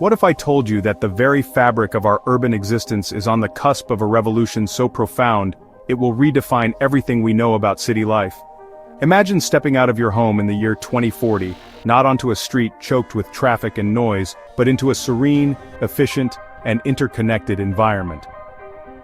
What if I told you that the very fabric of our urban existence is on the cusp of a revolution so profound, it will redefine everything we know about city life? Imagine stepping out of your home in the year 2040, not onto a street choked with traffic and noise, but into a serene, efficient, and interconnected environment.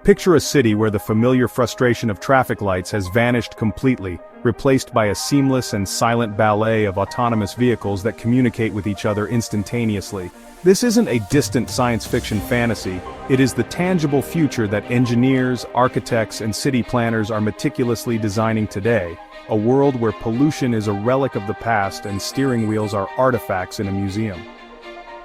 Picture a city where the familiar frustration of traffic lights has vanished completely, replaced by a seamless and silent ballet of autonomous vehicles that communicate with each other instantaneously. This isn't a distant science fiction fantasy, it is the tangible future that engineers, architects, and city planners are meticulously designing today, a world where pollution is a relic of the past and steering wheels are artifacts in a museum.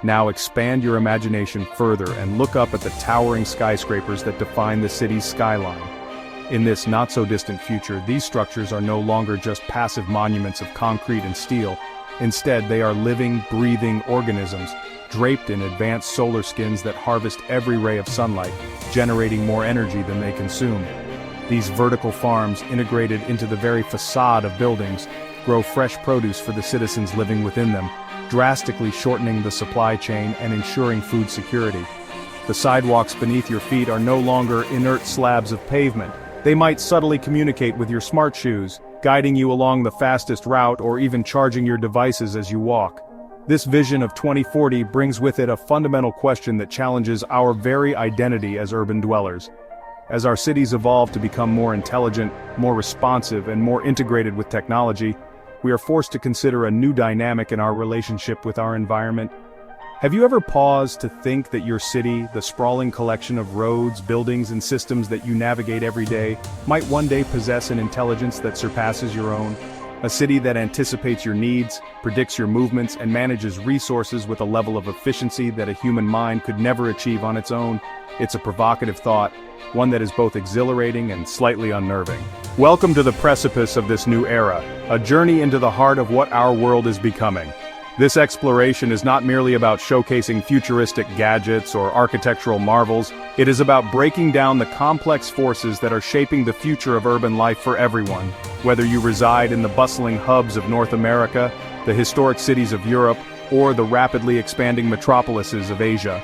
Now expand your imagination further and look up at the towering skyscrapers that define the city's skyline. In this not-so-distant future, these structures are no longer just passive monuments of concrete and steel. Instead, they are living, breathing organisms, draped in advanced solar skins that harvest every ray of sunlight, generating more energy than they consume. These vertical farms, integrated into the very facade of buildings, grow fresh produce for the citizens living within them, drastically shortening the supply chain and ensuring food security. The sidewalks beneath your feet are no longer inert slabs of pavement. They might subtly communicate with your smart shoes, guiding you along the fastest route or even charging your devices as you walk. This vision of 2040 brings with it a fundamental question that challenges our very identity as urban dwellers. As our cities evolve to become more intelligent, more responsive, and more integrated with technology, we are forced to consider a new dynamic in our relationship with our environment. Have you ever paused to think that your city, the sprawling collection of roads, buildings, and systems that you navigate every day, might one day possess an intelligence that surpasses your own? A city that anticipates your needs, predicts your movements, and manages resources with a level of efficiency that a human mind could never achieve on its own. It's a provocative thought, one that is both exhilarating and slightly unnerving. Welcome to the precipice of this new era, a journey into the heart of what our world is becoming. This exploration is not merely about showcasing futuristic gadgets or architectural marvels, it is about breaking down the complex forces that are shaping the future of urban life for everyone. Whether you reside in the bustling hubs of North America, the historic cities of Europe, or the rapidly expanding metropolises of Asia,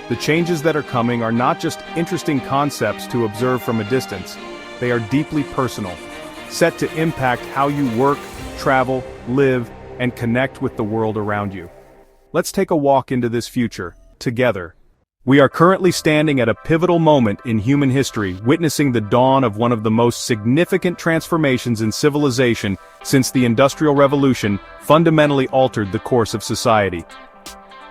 the changes that are coming are not just interesting concepts to observe from a distance, they are deeply personal, set to impact how you work, travel, live, and connect with the world around you. Let's take a walk into this future, together. We are currently standing at a pivotal moment in human history, witnessing the dawn of one of the most significant transformations in civilization since the Industrial Revolution fundamentally altered the course of society.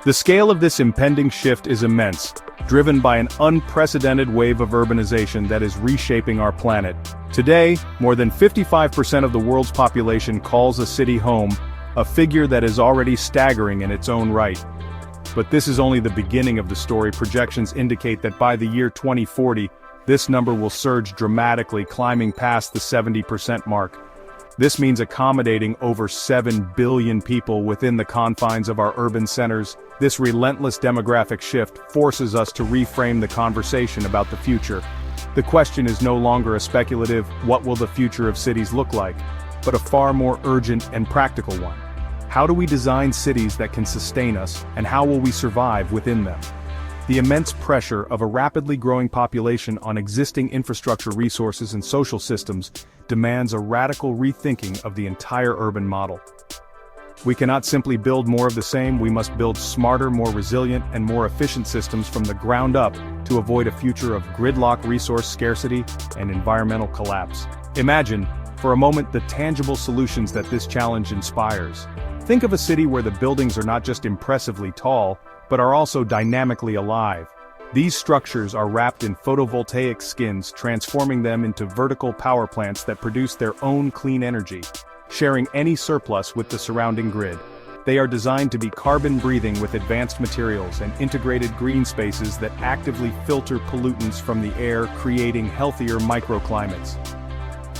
The scale of this impending shift is immense, driven by an unprecedented wave of urbanization that is reshaping our planet. Today, more than 55% of the world's population calls a city home, a figure that is already staggering in its own right. But this is only the beginning of the story. Projections indicate that by the year 2040, this number will surge dramatically, climbing past the 70% mark. This means accommodating over 7 billion people within the confines of our urban centers. This relentless demographic shift forces us to reframe the conversation about the future. The question is no longer a speculative, what will the future of cities look like, but a far more urgent and practical one. How do we design cities that can sustain us, and how will we survive within them? The immense pressure of a rapidly growing population on existing infrastructure resources and social systems demands a radical rethinking of the entire urban model. We cannot simply build more of the same, we must build smarter, more resilient, and more efficient systems from the ground up to avoid a future of gridlock, resource scarcity, and environmental collapse. Imagine, for a moment, the tangible solutions that this challenge inspires. Think of a city where the buildings are not just impressively tall, but are also dynamically alive. These structures are wrapped in photovoltaic skins, transforming them into vertical power plants that produce their own clean energy, sharing any surplus with the surrounding grid. They are designed to be carbon-breathing with advanced materials and integrated green spaces that actively filter pollutants from the air, creating healthier microclimates.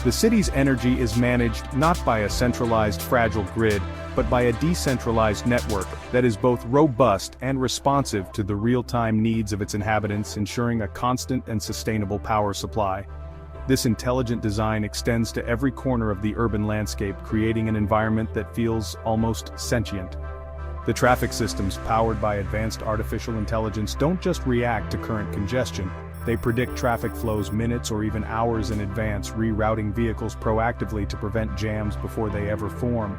The city's energy is managed not by a centralized fragile grid, but by a decentralized network that is both robust and responsive to the real-time needs of its inhabitants, ensuring a constant and sustainable power supply. This intelligent design extends to every corner of the urban landscape, creating an environment that feels almost sentient. The traffic systems powered by advanced artificial intelligence don't just react to current congestion, they predict traffic flows minutes or even hours in advance, rerouting vehicles proactively to prevent jams before they ever form.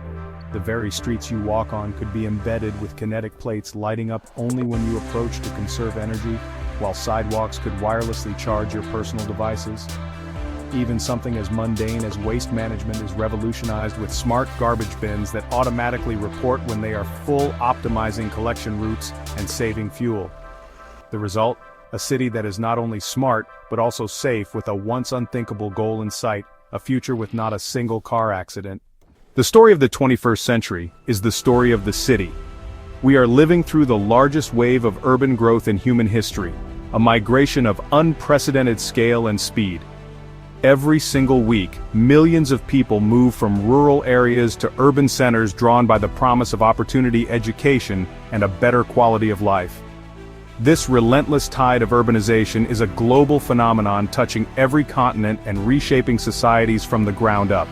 The very streets you walk on could be embedded with kinetic plates lighting up only when you approach to conserve energy, while sidewalks could wirelessly charge your personal devices. Even something as mundane as waste management is revolutionized with smart garbage bins that automatically report when they are full, optimizing collection routes and saving fuel. The result? A city that is not only smart, but also safe with a once unthinkable goal in sight, a future with not a single car accident. The story of the 21st century is the story of the city. We are living through the largest wave of urban growth in human history, a migration of unprecedented scale and speed. Every single week, millions of people move from rural areas to urban centers drawn by the promise of opportunity, education, and a better quality of life. This relentless tide of urbanization is a global phenomenon touching every continent and reshaping societies from the ground up.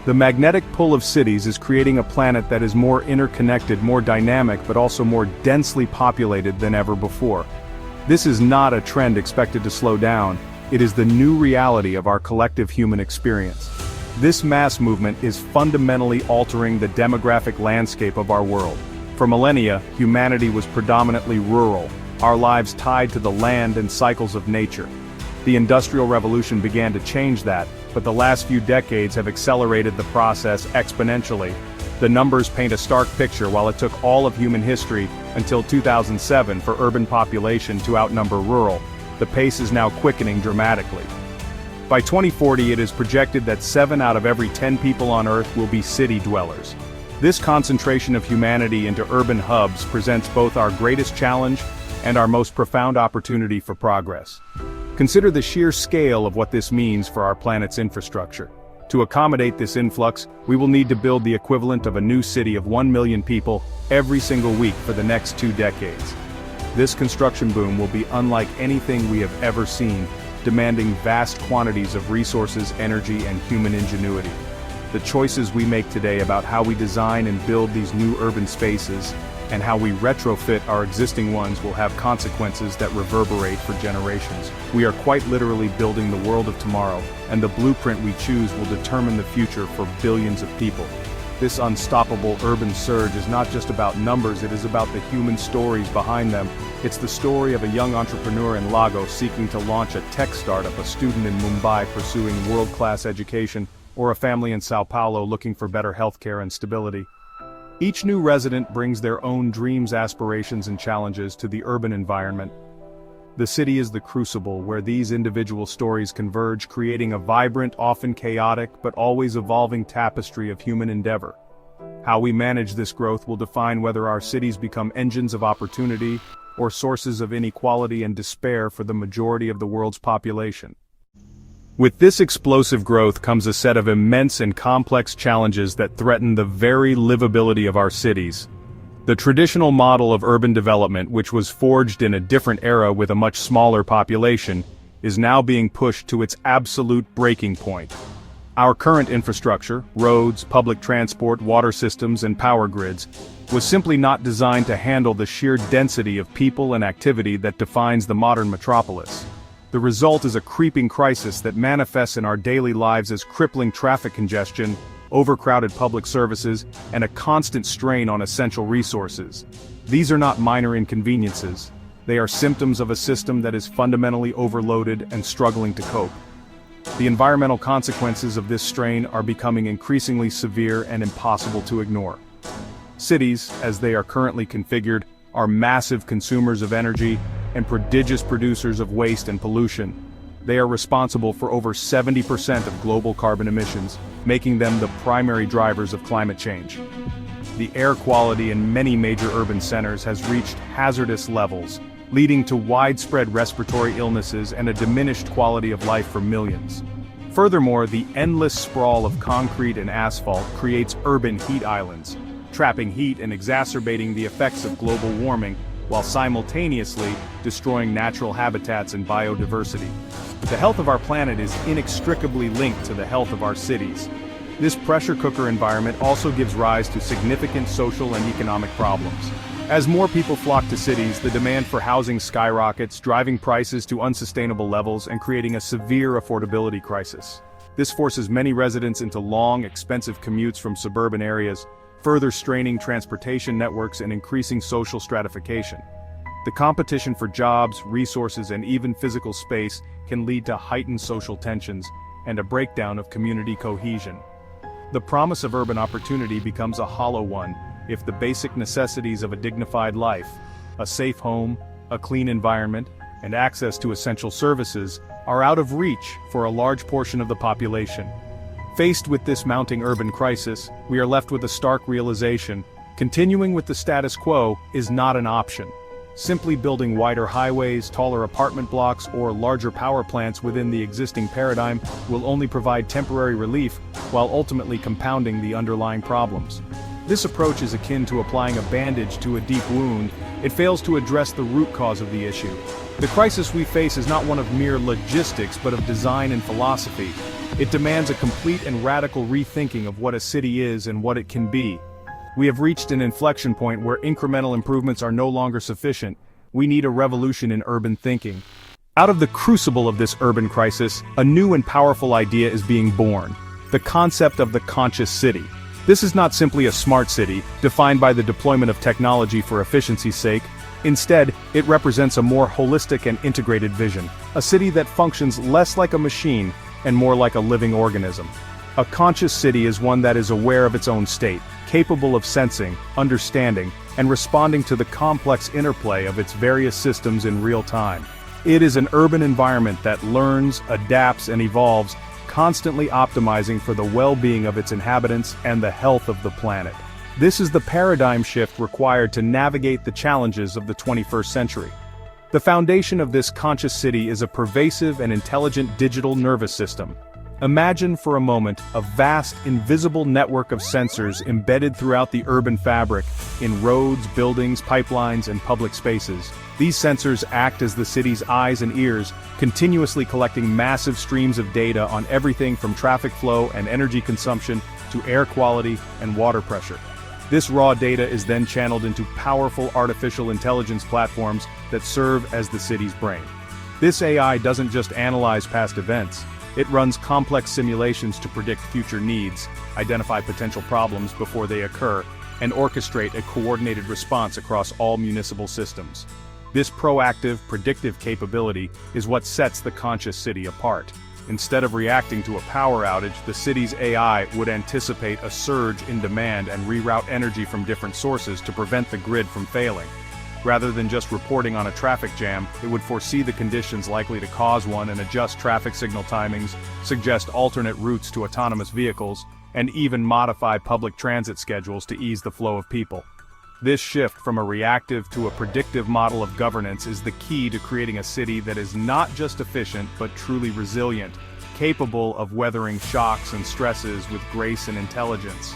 The magnetic pull of cities is creating a planet that is more interconnected, more dynamic, but also more densely populated than ever before. This is not a trend expected to slow down, it is the new reality of our collective human experience. This mass movement is fundamentally altering the demographic landscape of our world. For millennia, humanity was predominantly rural, our lives tied to the land and cycles of nature. The Industrial Revolution began to change that, but the last few decades have accelerated the process exponentially. The numbers paint a stark picture. While it took all of human history until 2007 for urban population to outnumber rural, the pace is now quickening dramatically. By 2040, it is projected that 7 out of every 10 people on Earth will be city dwellers. This concentration of humanity into urban hubs presents both our greatest challenge and our most profound opportunity for progress. Consider the sheer scale of what this means for our planet's infrastructure. To accommodate this influx, we will need to build the equivalent of a new city of 1 million people every single week for the next 2 decades. This construction boom will be unlike anything we have ever seen, demanding vast quantities of resources, energy, and human ingenuity. The choices we make today about how we design and build these new urban spaces, and how we retrofit our existing ones will have consequences that reverberate for generations. We are quite literally building the world of tomorrow, and the blueprint we choose will determine the future for billions of people. This unstoppable urban surge is not just about numbers, it is about the human stories behind them. It's the story of a young entrepreneur in Lagos seeking to launch a tech startup, a student in Mumbai pursuing world-class education, or a family in Sao Paulo looking for better healthcare and stability. Each new resident brings their own dreams, aspirations, and challenges to the urban environment. The city is the crucible where these individual stories converge, creating a vibrant, often chaotic, but always evolving tapestry of human endeavor. How we manage this growth will define whether our cities become engines of opportunity or sources of inequality and despair for the majority of the world's population. With this explosive growth comes a set of immense and complex challenges that threaten the very livability of our cities. The traditional model of urban development, which was forged in a different era with a much smaller population, is now being pushed to its absolute breaking point. Our current infrastructure, roads, public transport, water systems, and power grids, was simply not designed to handle the sheer density of people and activity that defines the modern metropolis. The result is a creeping crisis that manifests in our daily lives as crippling traffic congestion, overcrowded public services, and a constant strain on essential resources. These are not minor inconveniences. They are symptoms of a system that is fundamentally overloaded and struggling to cope. The environmental consequences of this strain are becoming increasingly severe and impossible to ignore. Cities, as they are currently configured, are massive consumers of energy and prodigious producers of waste and pollution. They are responsible for over 70% of global carbon emissions, making them the primary drivers of climate change. The air quality in many major urban centers has reached hazardous levels, leading to widespread respiratory illnesses and a diminished quality of life for millions. Furthermore, the endless sprawl of concrete and asphalt creates urban heat islands, trapping heat and exacerbating the effects of global warming, while simultaneously destroying natural habitats and biodiversity. The health of our planet is inextricably linked to the health of our cities. This pressure cooker environment also gives rise to significant social and economic problems. As more people flock to cities, the demand for housing skyrockets, driving prices to unsustainable levels and creating a severe affordability crisis. This forces many residents into long, expensive commutes from suburban areas, further straining transportation networks and increasing social stratification. The competition for jobs, resources, and even physical space can lead to heightened social tensions and a breakdown of community cohesion. The promise of urban opportunity becomes a hollow one if the basic necessities of a dignified life, a safe home, a clean environment, and access to essential services are out of reach for a large portion of the population. Faced with this mounting urban crisis, we are left with a stark realization: continuing with the status quo is not an option. Simply building wider highways, taller apartment blocks, or larger power plants within the existing paradigm will only provide temporary relief, while ultimately compounding the underlying problems. This approach is akin to applying a bandage to a deep wound. It fails to address the root cause of the issue. The crisis we face is not one of mere logistics but of design and philosophy. It demands a complete and radical rethinking of what a city is and what it can be. We have reached an inflection point where incremental improvements are no longer sufficient. We need a revolution in urban thinking. Out of the crucible of this urban crisis, a new and powerful idea is being born: the concept of the conscious city. This is not simply a smart city, defined by the deployment of technology for efficiency's sake. Instead, it represents a more holistic and integrated vision, a city that functions less like a machine and more like a living organism. A conscious city is one that is aware of its own state, capable of sensing, understanding, and responding to the complex interplay of its various systems in real time. It is an urban environment that learns, adapts, and evolves, constantly optimizing for the well-being of its inhabitants and the health of the planet. This is the paradigm shift required to navigate the challenges of the 21st century. The foundation of this conscious city is a pervasive and intelligent digital nervous system. Imagine for a moment a vast, invisible network of sensors embedded throughout the urban fabric, in roads, buildings, pipelines, and public spaces. These sensors act as the city's eyes and ears, continuously collecting massive streams of data on everything from traffic flow and energy consumption to air quality and water pressure. This raw data is then channeled into powerful artificial intelligence platforms that serve as the city's brain. This AI doesn't just analyze past events. It runs complex simulations to predict future needs, identify potential problems before they occur, and orchestrate a coordinated response across all municipal systems. This proactive, predictive capability is what sets the conscious city apart. Instead of reacting to a power outage, the city's AI would anticipate a surge in demand and reroute energy from different sources to prevent the grid from failing. Rather than just reporting on a traffic jam, it would foresee the conditions likely to cause one and adjust traffic signal timings, suggest alternate routes to autonomous vehicles, and even modify public transit schedules to ease the flow of people. This shift from a reactive to a predictive model of governance is the key to creating a city that is not just efficient but truly resilient, capable of weathering shocks and stresses with grace and intelligence.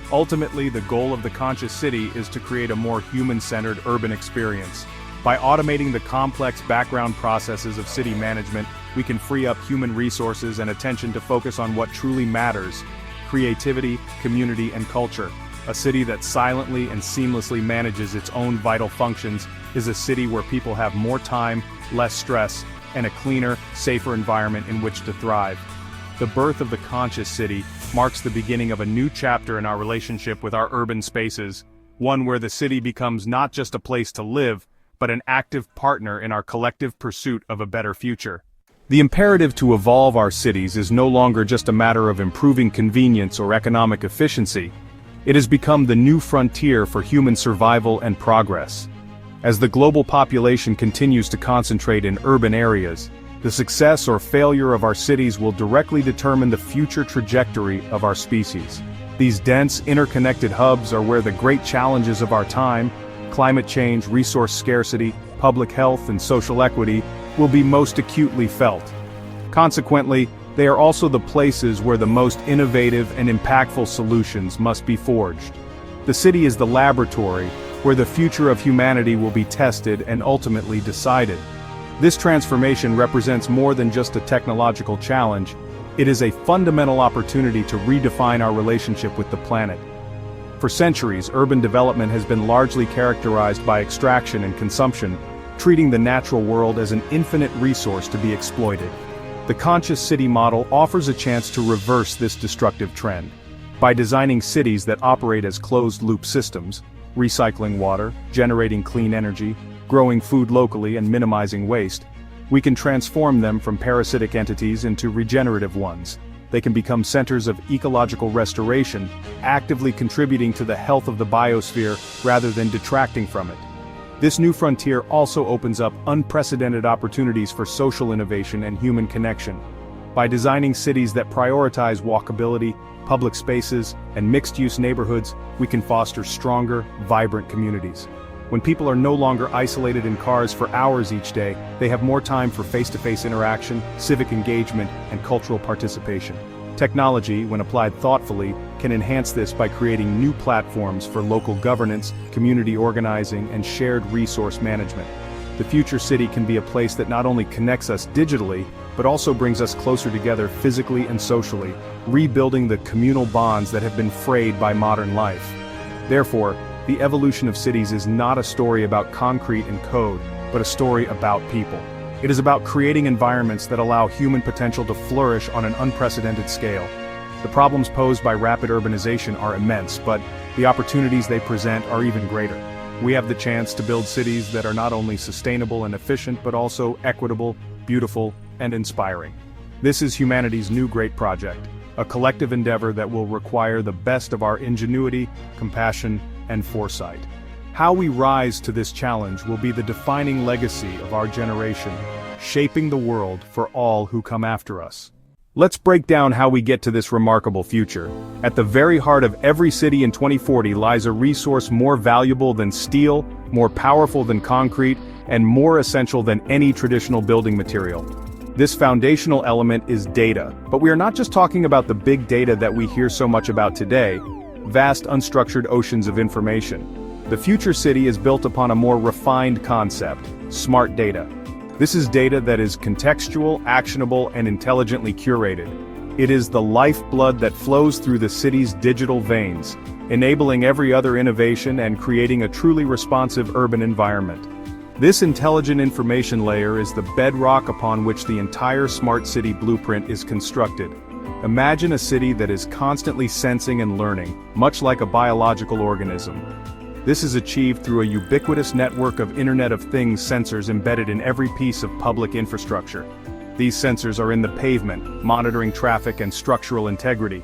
Ultimately, the goal of the conscious city is to create a more human-centered urban experience. By automating the complex background processes of city management, we can free up human resources and attention to focus on what truly matters: creativity, community, and culture. A city that silently and seamlessly manages its own vital functions is a city where people have more time, less stress, and a cleaner, safer environment in which to thrive. The birth of the conscious city marks the beginning of a new chapter in our relationship with our urban spaces, one where the city becomes not just a place to live, but an active partner in our collective pursuit of a better future. The imperative to evolve our cities is no longer just a matter of improving convenience or economic efficiency. It has become the new frontier for human survival and progress. As the global population continues to concentrate in urban areas, the success or failure of our cities will directly determine the future trajectory of our species. These dense, interconnected hubs are where the great challenges of our time, climate change, resource scarcity, public health, and social equity, will be most acutely felt. Consequently, they are also the places where the most innovative and impactful solutions must be forged. The city is the laboratory where the future of humanity will be tested and ultimately decided. This transformation represents more than just a technological challenge. It is a fundamental opportunity to redefine our relationship with the planet. For centuries, urban development has been largely characterized by extraction and consumption, treating the natural world as an infinite resource to be exploited. The conscious city model offers a chance to reverse this destructive trend. By designing cities that operate as closed-loop systems, recycling water, generating clean energy, growing food locally and minimizing waste, we can transform them from parasitic entities into regenerative ones. They can become centers of ecological restoration, actively contributing to the health of the biosphere rather than detracting from it. This new frontier also opens up unprecedented opportunities for social innovation and human connection. By designing cities that prioritize walkability, public spaces, and mixed-use neighborhoods, we can foster stronger, vibrant communities. When people are no longer isolated in cars for hours each day, they have more time for face-to-face interaction, civic engagement, and cultural participation. Technology, when applied thoughtfully, can enhance this by creating new platforms for local governance, community organizing, and shared resource management. The future city can be a place that not only connects us digitally, but also brings us closer together physically and socially, rebuilding the communal bonds that have been frayed by modern life. Therefore, the evolution of cities is not a story about concrete and code, but a story about people. It is about creating environments that allow human potential to flourish on an unprecedented scale. The problems posed by rapid urbanization are immense, but the opportunities they present are even greater. We have the chance to build cities that are not only sustainable and efficient, but also equitable, beautiful, and inspiring. This is humanity's new great project, a collective endeavor that will require the best of our ingenuity, compassion, and foresight. How we rise to this challenge will be the defining legacy of our generation, shaping the world for all who come after us. Let's break down how we get to this remarkable future. At the very heart of every city in 2040 lies a resource more valuable than steel, more powerful than concrete, and more essential than any traditional building material. This foundational element is data, but we are not just talking about the big data that we hear so much about today, vast unstructured oceans of information. The future city is built upon a more refined concept, smart data. This is data that is contextual, actionable, and intelligently curated. It is the lifeblood that flows through the city's digital veins, enabling every other innovation and creating a truly responsive urban environment. This intelligent information layer is the bedrock upon which the entire smart city blueprint is constructed. Imagine a city that is constantly sensing and learning, much like a biological organism. This is achieved through a ubiquitous network of Internet of Things sensors embedded in every piece of public infrastructure. These sensors are in the pavement, monitoring traffic and structural integrity.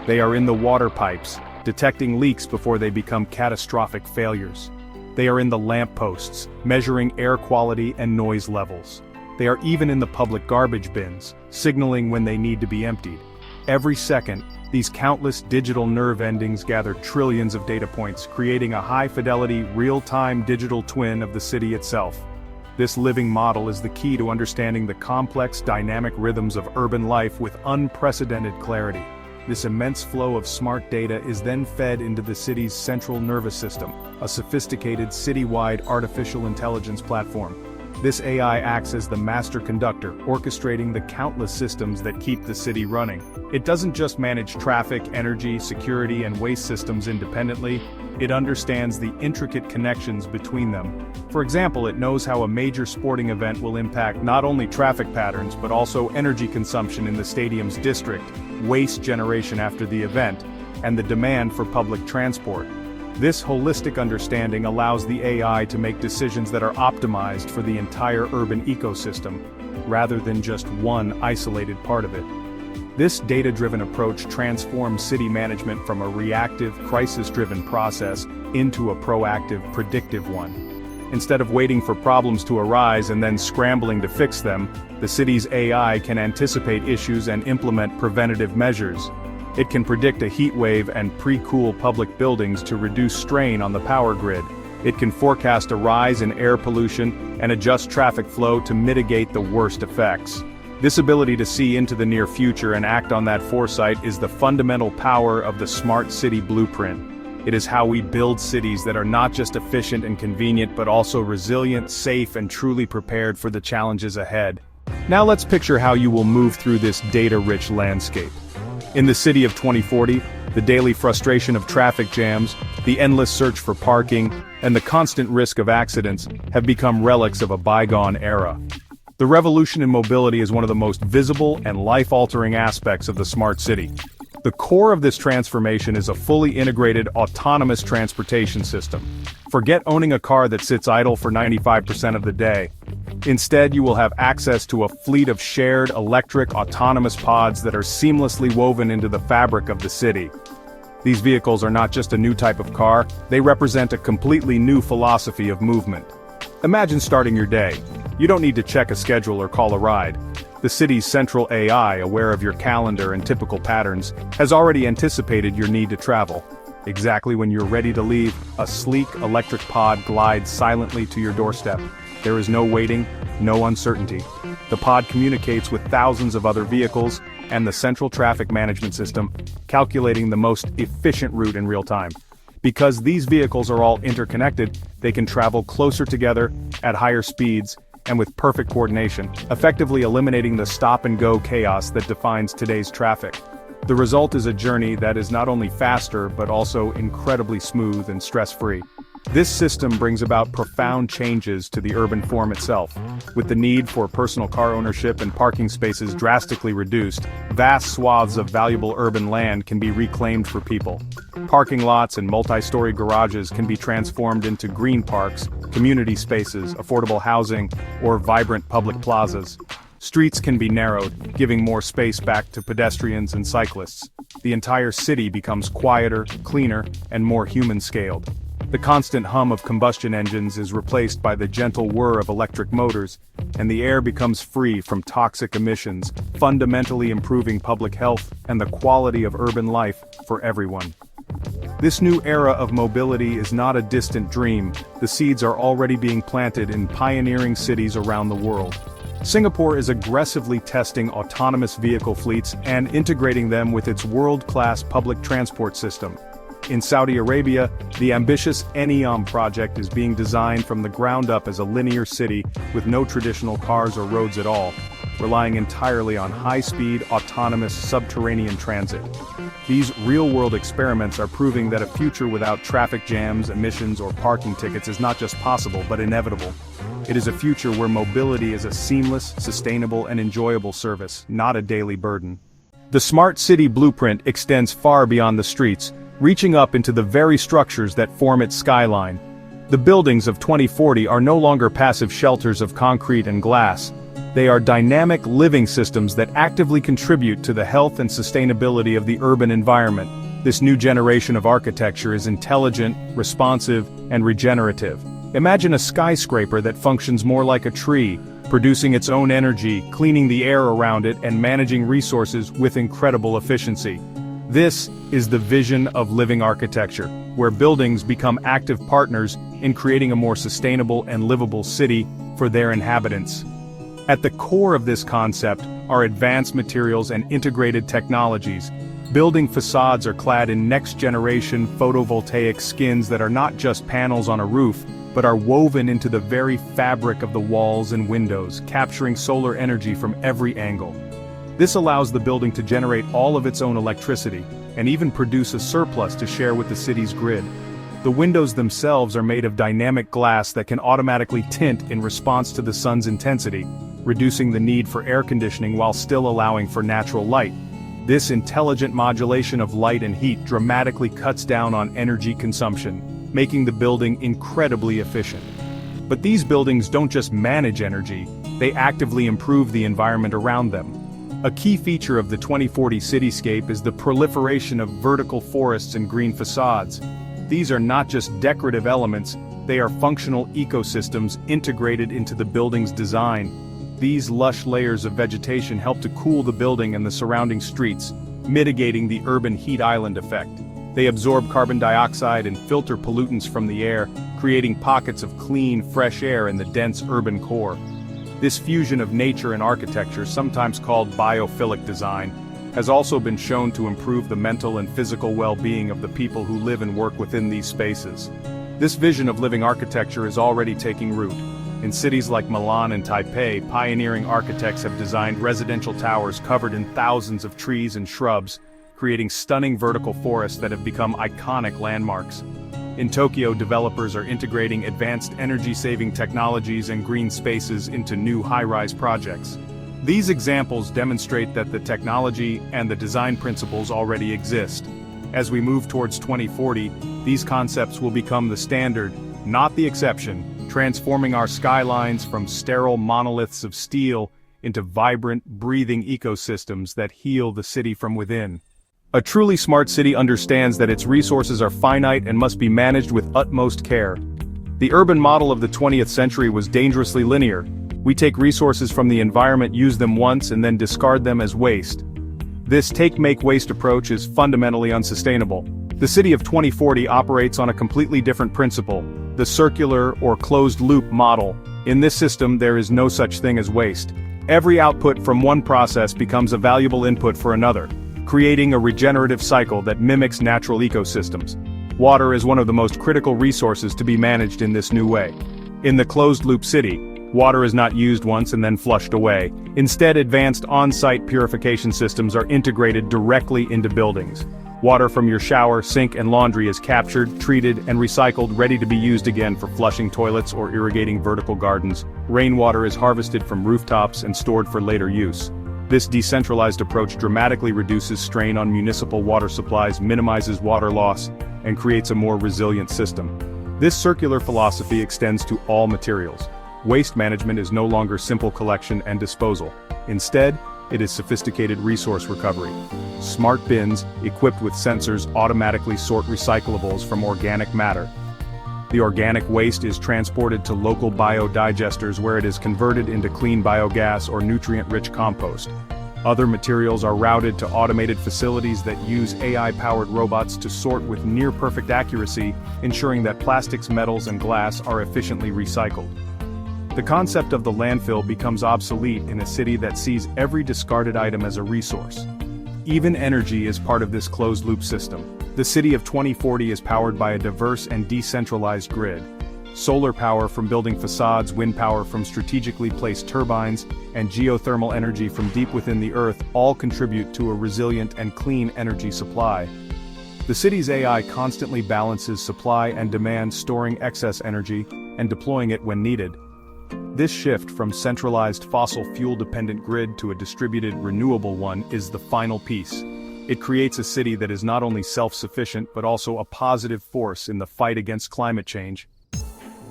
They are in the water pipes, detecting leaks before they become catastrophic failures. They are in the lampposts, measuring air quality and noise levels. They are even in the public garbage bins, signaling when they need to be emptied. Every second, these countless digital nerve endings gather trillions of data points, creating a high-fidelity, real-time digital twin of the city itself. This living model is the key to understanding the complex, dynamic rhythms of urban life with unprecedented clarity. This immense flow of smart data is then fed into the city's central nervous system, a sophisticated city-wide artificial intelligence platform. This AI acts as the master conductor, orchestrating the countless systems that keep the city running. It doesn't just manage traffic, energy, security, and waste systems independently, it understands the intricate connections between them. For example, it knows how a major sporting event will impact not only traffic patterns but also energy consumption in the stadium's district, waste generation after the event, and the demand for public transport. This holistic understanding allows the AI to make decisions that are optimized for the entire urban ecosystem, rather than just one isolated part of it. This data-driven approach transforms city management from a reactive, crisis-driven process into a proactive, predictive one. Instead of waiting for problems to arise and then scrambling to fix them, the city's AI can anticipate issues and implement preventative measures. It can predict a heat wave and pre-cool public buildings to reduce strain on the power grid. It can forecast a rise in air pollution and adjust traffic flow to mitigate the worst effects. This ability to see into the near future and act on that foresight is the fundamental power of the smart city blueprint. It is how we build cities that are not just efficient and convenient but also resilient, safe, and truly prepared for the challenges ahead. Now let's picture how you will move through this data-rich landscape. In the city of 2040, the daily frustration of traffic jams, the endless search for parking, and the constant risk of accidents have become relics of a bygone era. The revolution in mobility is one of the most visible and life-altering aspects of the smart city. The core of this transformation is a fully integrated autonomous transportation system. Forget owning a car that sits idle for 95% of the day. Instead, you will have access to a fleet of shared electric autonomous pods that are seamlessly woven into the fabric of the city. These vehicles are not just a new type of car, they represent a completely new philosophy of movement. Imagine starting your day. You don't need to check a schedule or call a ride. The city's central AI, aware of your calendar and typical patterns, has already anticipated your need to travel. Exactly when you're ready to leave, a sleek electric pod glides silently to your doorstep. There is no waiting, no uncertainty. The pod communicates with thousands of other vehicles and the central traffic management system, calculating the most efficient route in real time. Because these vehicles are all interconnected, they can travel closer together, at higher speeds, and with perfect coordination, effectively eliminating the stop-and-go chaos that defines today's traffic. The result is a journey that is not only faster but also incredibly smooth and stress-free. This system brings about profound changes to the urban form itself. With the need for personal car ownership and parking spaces drastically reduced, vast swaths of valuable urban land can be reclaimed for people. Parking lots and multi-story garages can be transformed into green parks, community spaces, affordable housing, or vibrant public plazas. Streets can be narrowed, giving more space back to pedestrians and cyclists. The entire city becomes quieter, cleaner, and more human-scaled. The constant hum of combustion engines is replaced by the gentle whir of electric motors, and the air becomes free from toxic emissions, fundamentally improving public health and the quality of urban life for everyone. This new era of mobility is not a distant dream. The seeds are already being planted in pioneering cities around the world. Singapore is aggressively testing autonomous vehicle fleets and integrating them with its world-class public transport system. In Saudi Arabia, the ambitious NEOM project is being designed from the ground up as a linear city with no traditional cars or roads at all, relying entirely on high-speed, autonomous subterranean transit. These real-world experiments are proving that a future without traffic jams, emissions, or parking tickets is not just possible but inevitable. It is a future where mobility is a seamless, sustainable, and enjoyable service, not a daily burden. The smart city blueprint extends far beyond the streets, reaching up into the very structures that form its skyline. The buildings of 2040 are no longer passive shelters of concrete and glass. They are dynamic living systems that actively contribute to the health and sustainability of the urban environment. This new generation of architecture is intelligent, responsive, and regenerative. Imagine a skyscraper that functions more like a tree, producing its own energy, cleaning the air around it, and managing resources with incredible efficiency. This is the vision of living architecture, where buildings become active partners in creating a more sustainable and livable city for their inhabitants. At the core of this concept are advanced materials and integrated technologies. Building facades are clad in next-generation photovoltaic skins that are not just panels on a roof, but are woven into the very fabric of the walls and windows, capturing solar energy from every angle. This allows the building to generate all of its own electricity, and even produce a surplus to share with the city's grid. The windows themselves are made of dynamic glass that can automatically tint in response to the sun's intensity, reducing the need for air conditioning while still allowing for natural light. This intelligent modulation of light and heat dramatically cuts down on energy consumption, making the building incredibly efficient. But these buildings don't just manage energy, they actively improve the environment around them. A key feature of the 2040 cityscape is the proliferation of vertical forests and green facades. These are not just decorative elements, they are functional ecosystems integrated into the building's design. These lush layers of vegetation help to cool the building and the surrounding streets, mitigating the urban heat island effect. They absorb carbon dioxide and filter pollutants from the air, creating pockets of clean, fresh air in the dense urban core. This fusion of nature and architecture, sometimes called biophilic design, has also been shown to improve the mental and physical well-being of the people who live and work within these spaces. This vision of living architecture is already taking root. In cities like Milan and Taipei, pioneering architects have designed residential towers covered in thousands of trees and shrubs, creating stunning vertical forests that have become iconic landmarks. In Tokyo, developers are integrating advanced energy-saving technologies and green spaces into new high-rise projects. These examples demonstrate that the technology and the design principles already exist. As we move towards 2040, these concepts will become the standard, not the exception, transforming our skylines from sterile monoliths of steel into vibrant, breathing ecosystems that heal the city from within. A truly smart city understands that its resources are finite and must be managed with utmost care. The urban model of the 20th century was dangerously linear. We take resources from the environment, use them once, and then discard them as waste. This take-make-waste approach is fundamentally unsustainable. The city of 2040 operates on a completely different principle, the circular or closed-loop model. In this system, there is no such thing as waste. Every output from one process becomes a valuable input for another, creating a regenerative cycle that mimics natural ecosystems. Water is one of the most critical resources to be managed in this new way. In the closed-loop city, water is not used once and then flushed away. Instead, advanced on-site purification systems are integrated directly into buildings. Water from your shower, sink, and laundry is captured, treated, and recycled, ready to be used again for flushing toilets or irrigating vertical gardens. Rainwater is harvested from rooftops and stored for later use. This decentralized approach dramatically reduces strain on municipal water supplies, minimizes water loss, and creates a more resilient system. This circular philosophy extends to all materials. Waste management is no longer simple collection and disposal. Instead, it is sophisticated resource recovery. Smart bins, equipped with sensors, automatically sort recyclables from organic matter. The organic waste is transported to local biodigesters where it is converted into clean biogas or nutrient-rich compost. Other materials are routed to automated facilities that use AI-powered robots to sort with near-perfect accuracy, ensuring that plastics, metals, and glass are efficiently recycled. The concept of the landfill becomes obsolete in a city that sees every discarded item as a resource. Even energy is part of this closed-loop system. The city of 2040 is powered by a diverse and decentralized grid. Solar power from building facades, wind power from strategically placed turbines, and geothermal energy from deep within the earth all contribute to a resilient and clean energy supply. The city's AI constantly balances supply and demand, storing excess energy and deploying it when needed. This shift from centralized fossil fuel-dependent grid to a distributed renewable one is the final piece. It creates a city that is not only self-sufficient but also a positive force in the fight against climate change.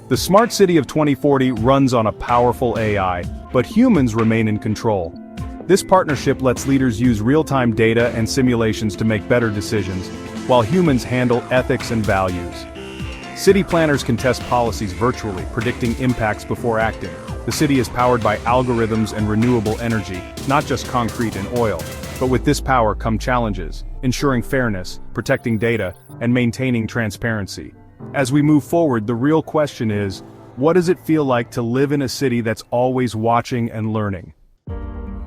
The smart city of 2040 runs on a powerful AI, but humans remain in control. This partnership lets leaders use real-time data and simulations to make better decisions, while humans handle ethics and values. City planners can test policies virtually, predicting impacts before acting. The city is powered by algorithms and renewable energy, not just concrete and oil. But with this power come challenges, ensuring fairness, protecting data, and maintaining transparency. As we move forward, the real question is, what does it feel like to live in a city that's always watching and learning?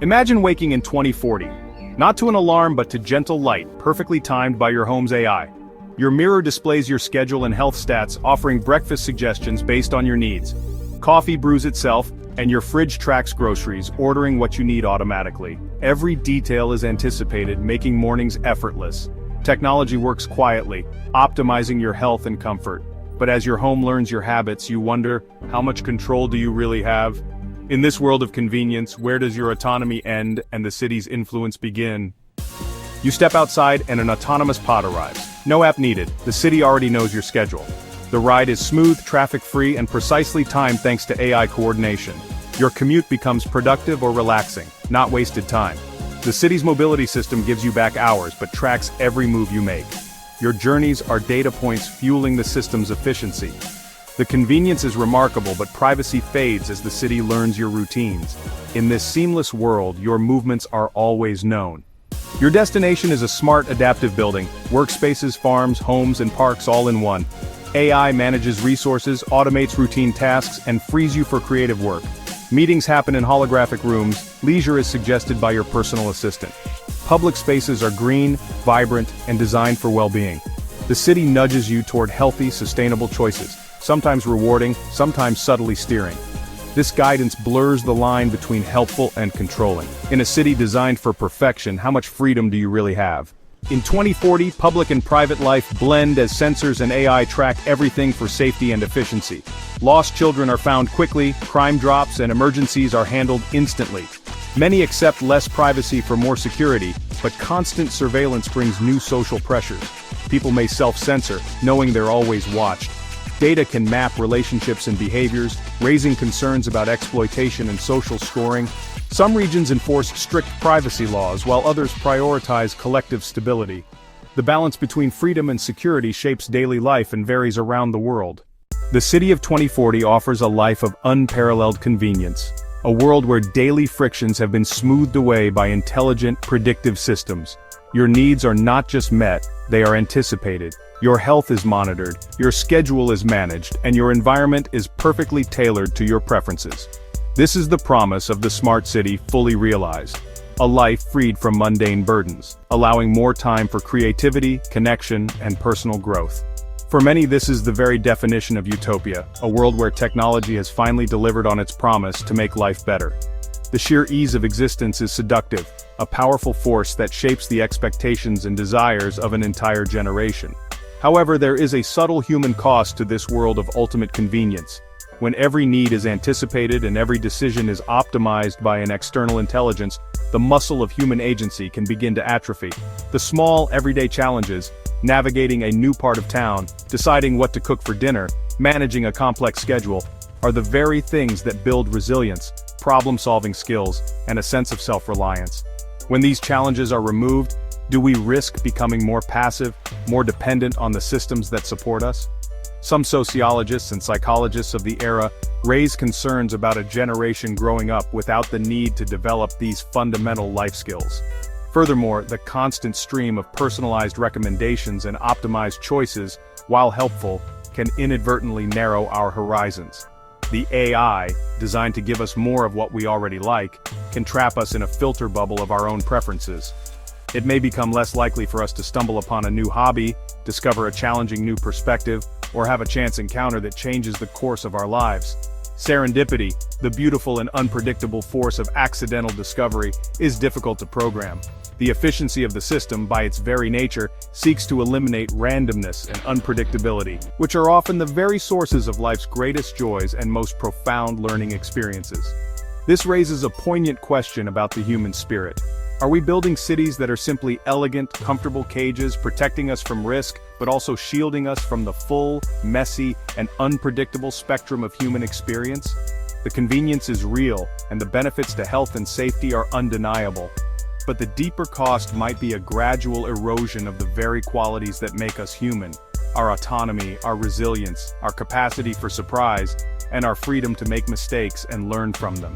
Imagine waking in 2040, not to an alarm but to gentle light, perfectly timed by your home's AI. Your mirror displays your schedule and health stats, offering breakfast suggestions based on your needs. Coffee brews itself, and your fridge tracks groceries, ordering what you need automatically. Every detail is anticipated, making mornings effortless. Technology works quietly, optimizing your health and comfort. But as your home learns your habits, you wonder, how much control do you really have? In this world of convenience, where does your autonomy end and the city's influence begin? You step outside and an autonomous pod arrives. No app needed, the city already knows your schedule. The ride is smooth, traffic-free, and precisely timed thanks to AI coordination. Your commute becomes productive or relaxing, not wasted time. The city's mobility system gives you back hours but tracks every move you make. Your journeys are data points fueling the system's efficiency. The convenience is remarkable, but privacy fades as the city learns your routines. In this seamless world, your movements are always known. Your destination is a smart, adaptive building, workspaces, farms, homes, and parks all in one. AI manages resources, automates routine tasks, and frees you for creative work. Meetings happen in holographic rooms, leisure is suggested by your personal assistant. Public spaces are green, vibrant, and designed for well-being. The city nudges you toward healthy, sustainable choices, sometimes rewarding, sometimes subtly steering. This guidance blurs the line between helpful and controlling. In a city designed for perfection, how much freedom do you really have? In 2040, public and private life blend as sensors and AI track everything for safety and efficiency. Lost children are found quickly, crime drops, and emergencies are handled instantly. Many accept less privacy for more security, but constant surveillance brings new social pressures. People may self-censor, knowing they're always watched. Data can map relationships and behaviors, raising concerns about exploitation and social scoring. Some regions enforce strict privacy laws, while others prioritize collective stability. The balance between freedom and security shapes daily life and varies around the world. The city of 2040 offers a life of unparalleled convenience, a world where daily frictions have been smoothed away by intelligent, predictive systems. Your needs are not just met, they are anticipated. Your health is monitored, your schedule is managed, and your environment is perfectly tailored to your preferences. This is the promise of the smart city fully realized. A life freed from mundane burdens, allowing more time for creativity, connection, and personal growth. For many, this is the very definition of utopia, a world where technology has finally delivered on its promise to make life better. The sheer ease of existence is seductive, a powerful force that shapes the expectations and desires of an entire generation. However, there is a subtle human cost to this world of ultimate convenience. When every need is anticipated and every decision is optimized by an external intelligence, the muscle of human agency can begin to atrophy. The small, everyday challenges, navigating a new part of town, deciding what to cook for dinner, managing a complex schedule, are the very things that build resilience, problem-solving skills, and a sense of self-reliance. When these challenges are removed, do we risk becoming more passive, more dependent on the systems that support us? Some sociologists and psychologists of the era raise concerns about a generation growing up without the need to develop these fundamental life skills. Furthermore, the constant stream of personalized recommendations and optimized choices, while helpful, can inadvertently narrow our horizons. The AI, designed to give us more of what we already like, can trap us in a filter bubble of our own preferences. It may become less likely for us to stumble upon a new hobby, discover a challenging new perspective, or have a chance encounter that changes the course of our lives. Serendipity, the beautiful and unpredictable force of accidental discovery, is difficult to program. The efficiency of the system, by its very nature, seeks to eliminate randomness and unpredictability, which are often the very sources of life's greatest joys and most profound learning experiences. This raises a poignant question about the human spirit. Are we building cities that are simply elegant, comfortable cages protecting us from risk, but also shielding us from the full, messy, and unpredictable spectrum of human experience? The convenience is real, and the benefits to health and safety are undeniable. But the deeper cost might be a gradual erosion of the very qualities that make us human: our autonomy, our resilience, our capacity for surprise, and our freedom to make mistakes and learn from them.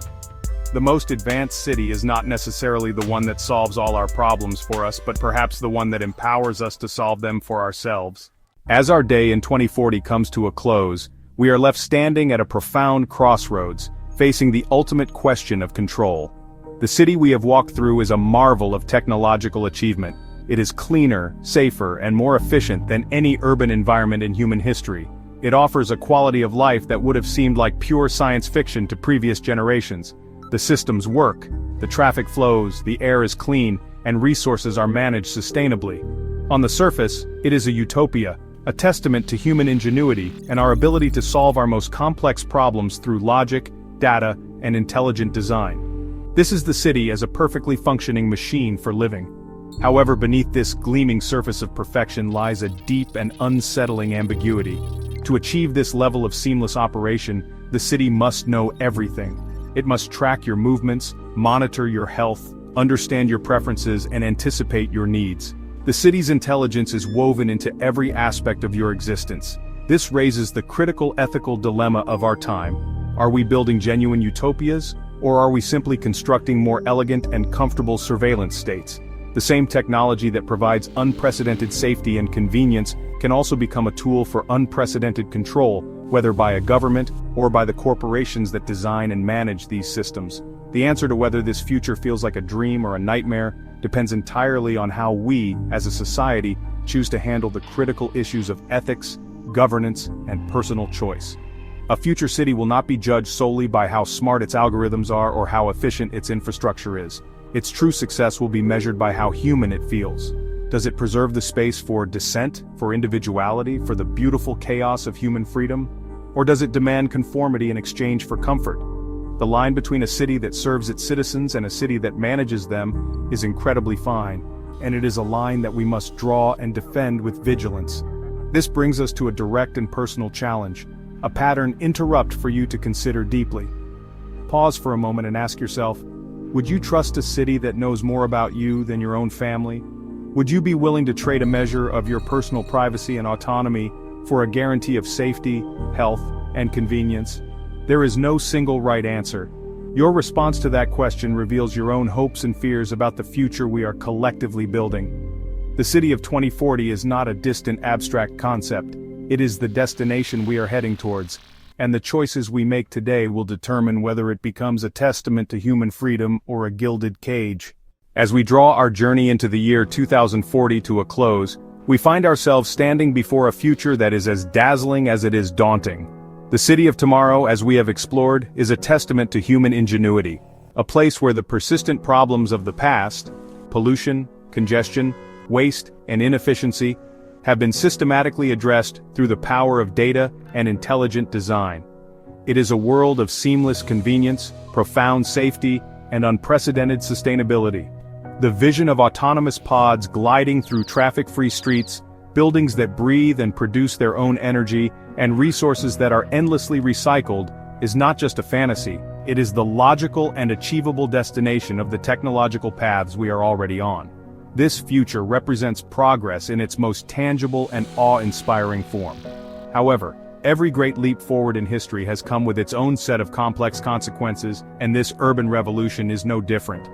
The most advanced city is not necessarily the one that solves all our problems for us, but perhaps the one that empowers us to solve them for ourselves. As our day in 2040 comes to a close, we are left standing at a profound crossroads, facing the ultimate question of control. The city we have walked through is a marvel of technological achievement. It is cleaner, safer, and more efficient than any urban environment in human history. It offers a quality of life that would have seemed like pure science fiction to previous generations. The systems work, the traffic flows, the air is clean, and resources are managed sustainably. On the surface, it is a utopia, a testament to human ingenuity and our ability to solve our most complex problems through logic, data, and intelligent design. This is the city as a perfectly functioning machine for living. However, beneath this gleaming surface of perfection lies a deep and unsettling ambiguity. To achieve this level of seamless operation, the city must know everything. It must track your movements, monitor your health, understand your preferences, and anticipate your needs. The city's intelligence is woven into every aspect of your existence. This raises the critical ethical dilemma of our time. Are we building genuine utopias, or are we simply constructing more elegant and comfortable surveillance states? The same technology that provides unprecedented safety and convenience can also become a tool for unprecedented control, whether by a government or by the corporations that design and manage these systems. The answer to whether this future feels like a dream or a nightmare depends entirely on how we, as a society, choose to handle the critical issues of ethics, governance, and personal choice. A future city will not be judged solely by how smart its algorithms are or how efficient its infrastructure is. Its true success will be measured by how human it feels. Does it preserve the space for dissent, for individuality, for the beautiful chaos of human freedom? Or does it demand conformity in exchange for comfort? The line between a city that serves its citizens and a city that manages them is incredibly fine, and it is a line that we must draw and defend with vigilance. This brings us to a direct and personal challenge, a pattern interrupt for you to consider deeply. Pause for a moment and ask yourself, would you trust a city that knows more about you than your own family? Would you be willing to trade a measure of your personal privacy and autonomy for a guarantee of safety, health, and convenience? There is no single right answer. Your response to that question reveals your own hopes and fears about the future we are collectively building. The city of 2040 is not a distant abstract concept. It is the destination we are heading towards, and the choices we make today will determine whether it becomes a testament to human freedom or a gilded cage. As we draw our journey into the year 2040 to a close, we find ourselves standing before a future that is as dazzling as it is daunting. The city of tomorrow, as we have explored, is a testament to human ingenuity, a place where the persistent problems of the past, pollution, congestion, waste, and inefficiency, have been systematically addressed through the power of data and intelligent design. It is a world of seamless convenience, profound safety, and unprecedented sustainability. The vision of autonomous pods gliding through traffic-free streets, buildings that breathe and produce their own energy, and resources that are endlessly recycled, is not just a fantasy, it is the logical and achievable destination of the technological paths we are already on. This future represents progress in its most tangible and awe-inspiring form. However, every great leap forward in history has come with its own set of complex consequences, and this urban revolution is no different.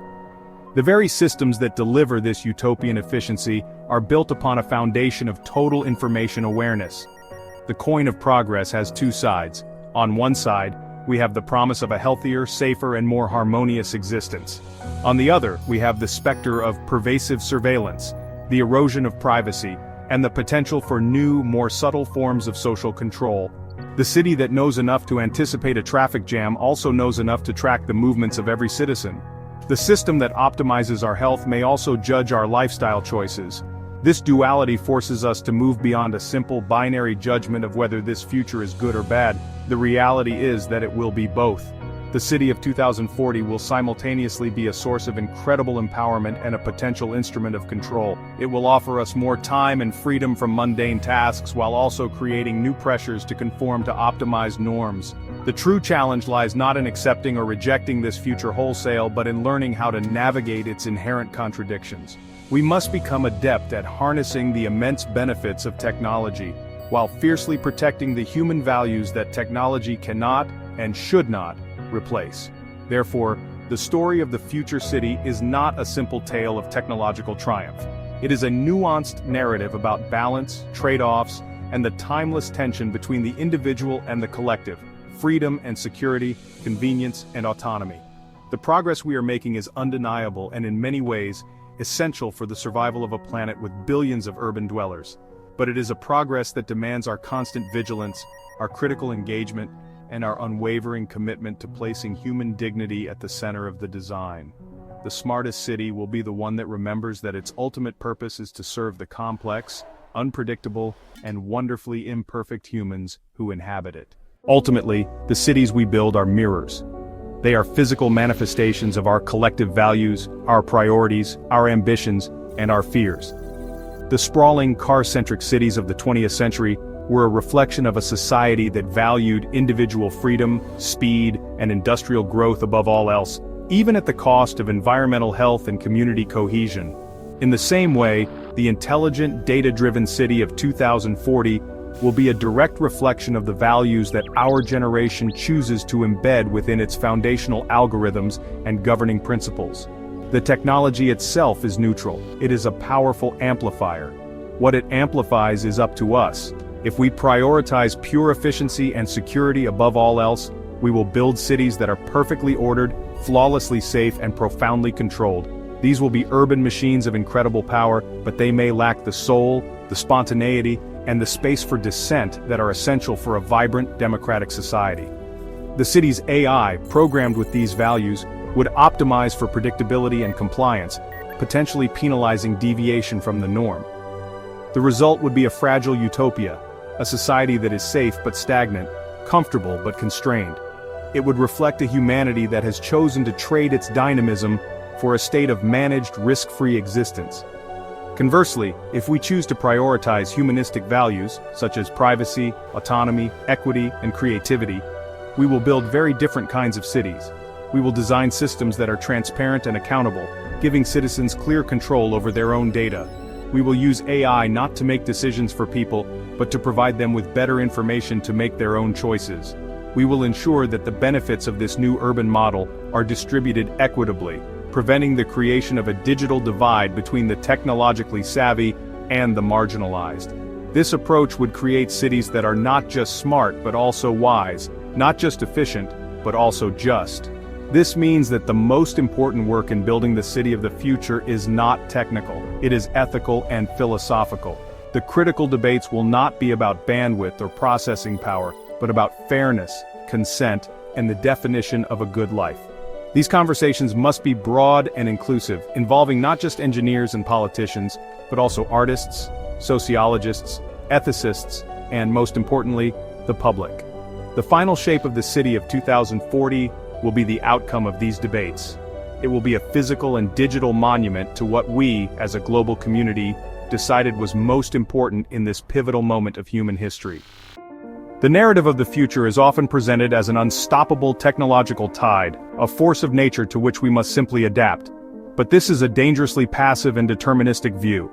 The very systems that deliver this utopian efficiency are built upon a foundation of total information awareness. The coin of progress has two sides. On one side, we have the promise of a healthier, safer, and more harmonious existence. On the other, we have the specter of pervasive surveillance, the erosion of privacy, and the potential for new, more subtle forms of social control. The city that knows enough to anticipate a traffic jam also knows enough to track the movements of every citizen. The system that optimizes our health may also judge our lifestyle choices. This duality forces us to move beyond a simple binary judgment of whether this future is good or bad. The reality is that it will be both. The city of 2040 will simultaneously be a source of incredible empowerment and a potential instrument of control. It will offer us more time and freedom from mundane tasks while also creating new pressures to conform to optimized norms. The true challenge lies not in accepting or rejecting this future wholesale, but in learning how to navigate its inherent contradictions. We must become adept at harnessing the immense benefits of technology, while fiercely protecting the human values that technology cannot and should not replace. Therefore, the story of the future city is not a simple tale of technological triumph. It is a nuanced narrative about balance, trade-offs, and the timeless tension between the individual and the collective, freedom and security, convenience and autonomy. The progress we are making is undeniable and in many ways essential for the survival of a planet with billions of urban dwellers. But it is a progress that demands our constant vigilance, our critical engagement, and our unwavering commitment to placing human dignity at the center of the design. The smartest city will be the one that remembers that its ultimate purpose is to serve the complex, unpredictable, and wonderfully imperfect humans who inhabit it. Ultimately, the cities we build are mirrors. They are physical manifestations of our collective values, our priorities, our ambitions, and our fears. The sprawling, car-centric cities of the 20th century were a reflection of a society that valued individual freedom, speed, and industrial growth above all else, even at the cost of environmental health and community cohesion. In the same way, the intelligent, data-driven city of 2040 will be a direct reflection of the values that our generation chooses to embed within its foundational algorithms and governing principles. The technology itself is neutral. It is a powerful amplifier. What it amplifies is up to us. If we prioritize pure efficiency and security above all else, we will build cities that are perfectly ordered, flawlessly safe, and profoundly controlled. These will be urban machines of incredible power, but they may lack the soul, the spontaneity, and the space for dissent that are essential for a vibrant, democratic society. The city's AI, programmed with these values, would optimize for predictability and compliance, potentially penalizing deviation from the norm. The result would be a fragile utopia, a society that is safe but stagnant, comfortable but constrained. It would reflect a humanity that has chosen to trade its dynamism for a state of managed, risk-free existence. Conversely, if we choose to prioritize humanistic values, such as privacy, autonomy, equity, and creativity, we will build very different kinds of cities. We will design systems that are transparent and accountable, giving citizens clear control over their own data. We will use AI not to make decisions for people, but to provide them with better information to make their own choices. We will ensure that the benefits of this new urban model are distributed equitably, preventing the creation of a digital divide between the technologically savvy and the marginalized. This approach would create cities that are not just smart but also wise, not just efficient, but also just. This means that the most important work in building the city of the future is not technical, it is ethical and philosophical. The critical debates will not be about bandwidth or processing power, but about fairness, consent, and the definition of a good life. These conversations must be broad and inclusive, involving not just engineers and politicians, but also artists, sociologists, ethicists, and most importantly, the public. The final shape of the city of 2040 will be the outcome of these debates. It will be a physical and digital monument to what we, as a global community, decided was most important in this pivotal moment of human history. The narrative of the future is often presented as an unstoppable technological tide, a force of nature to which we must simply adapt. But this is a dangerously passive and deterministic view.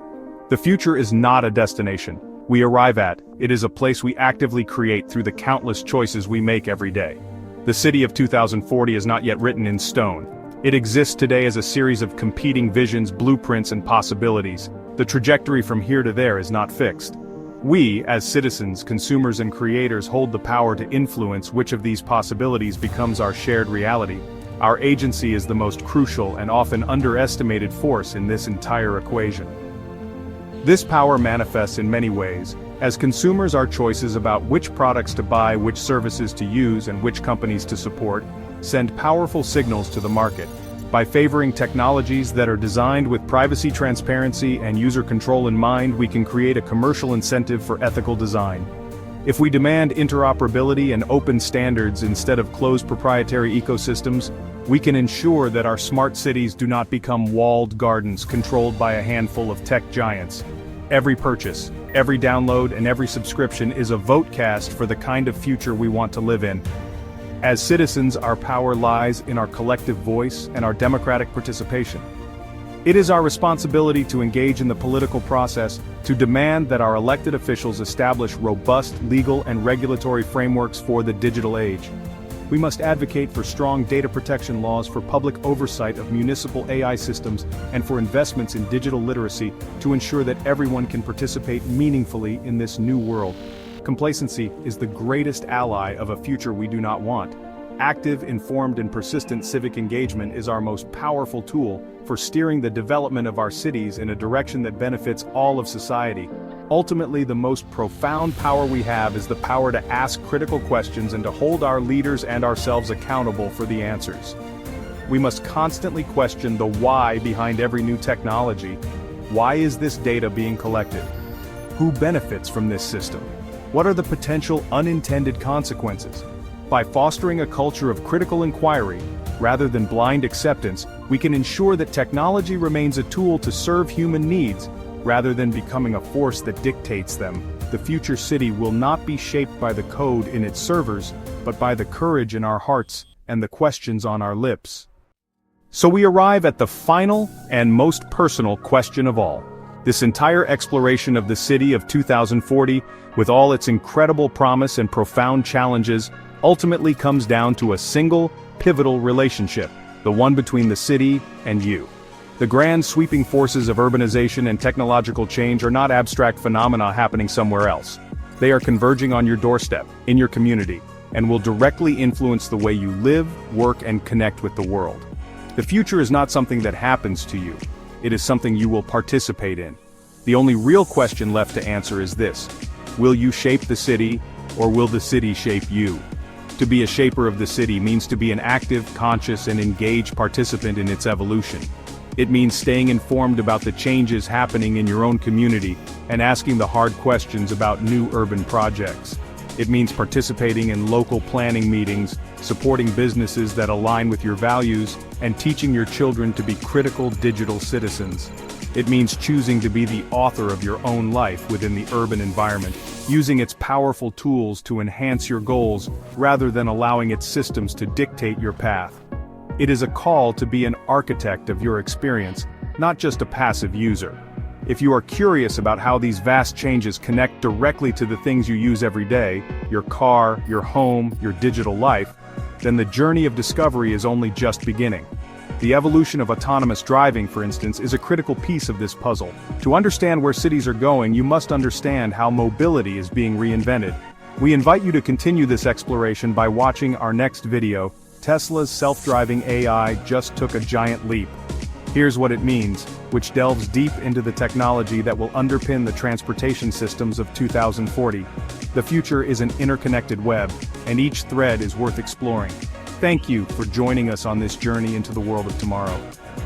The future is not a destination we arrive at, it is a place we actively create through the countless choices we make every day. The city of 2040 is not yet written in stone. It exists today as a series of competing visions, blueprints, and possibilities. The trajectory from here to there is not fixed. We, as citizens, consumers, and creators, hold the power to influence which of these possibilities becomes our shared reality. Our agency is the most crucial and often underestimated force in this entire equation. This power manifests in many ways. As consumers, our choices about which products to buy, which services to use, and which companies to support send powerful signals to the market. By favoring technologies that are designed with privacy, transparency, and user control in mind, we can create a commercial incentive for ethical design. If we demand interoperability and open standards instead of closed proprietary ecosystems, we can ensure that our smart cities do not become walled gardens controlled by a handful of tech giants. Every purchase, every download, and every subscription is a vote cast for the kind of future we want to live in. As citizens, our power lies in our collective voice and our democratic participation. It is our responsibility to engage in the political process, to demand that our elected officials establish robust legal and regulatory frameworks for the digital age. We must advocate for strong data protection laws, for public oversight of municipal AI systems, and for investments in digital literacy to ensure that everyone can participate meaningfully in this new world. Complacency is the greatest ally of a future we do not want. Active, informed, and persistent civic engagement is our most powerful tool for steering the development of our cities in a direction that benefits all of society. Ultimately, the most profound power we have is the power to ask critical questions and to hold our leaders and ourselves accountable for the answers. We must constantly question the why behind every new technology. Why is this data being collected? Who benefits from this system? What are the potential unintended consequences? By fostering a culture of critical inquiry, rather than blind acceptance, we can ensure that technology remains a tool to serve human needs, rather than becoming a force that dictates them. The future city will not be shaped by the code in its servers, but by the courage in our hearts and the questions on our lips. So we arrive at the final and most personal question of all. This entire exploration of the city of 2040, with all its incredible promise and profound challenges, ultimately comes down to a single, pivotal relationship, the one between the city and you. The grand sweeping forces of urbanization and technological change are not abstract phenomena happening somewhere else. They are converging on your doorstep, in your community, and will directly influence the way you live, work, and connect with the world. The future is not something that happens to you. It is something you will participate in. The only real question left to answer is this: Will you shape the city, or will the city shape you? To be a shaper of the city means to be an active, conscious, and engaged participant in its evolution. It means staying informed about the changes happening in your own community and asking the hard questions about new urban projects. It means participating in local planning meetings, supporting businesses that align with your values, and teaching your children to be critical digital citizens. It means choosing to be the author of your own life within the urban environment, using its powerful tools to enhance your goals rather than allowing its systems to dictate your path. It is a call to be an architect of your experience, not just a passive user. If you are curious about how these vast changes connect directly to the things you use every day, your car, your home, your digital life, then the journey of discovery is only just beginning. The evolution of autonomous driving, for instance, is a critical piece of this puzzle. To understand where cities are going, you must understand how mobility is being reinvented. We invite you to continue this exploration by watching our next video, Tesla's self-driving AI just took a giant leap. Here's what it means, which delves deep into the technology that will underpin the transportation systems of 2040. The future is an interconnected web, and each thread is worth exploring. Thank you for joining us on this journey into the world of tomorrow.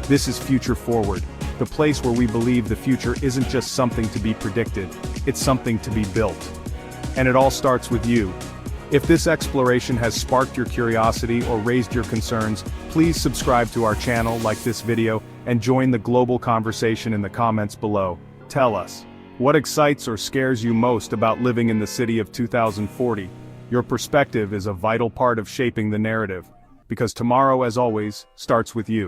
This is Future Forward, the place where we believe the future isn't just something to be predicted, it's something to be built. And it all starts with you. If this exploration has sparked your curiosity or raised your concerns, please subscribe to our channel, like this video, and join the global conversation in the comments below. Tell us, what excites or scares you most about living in the city of 2040? Your perspective is a vital part of shaping the narrative, because tomorrow, as always, starts with you.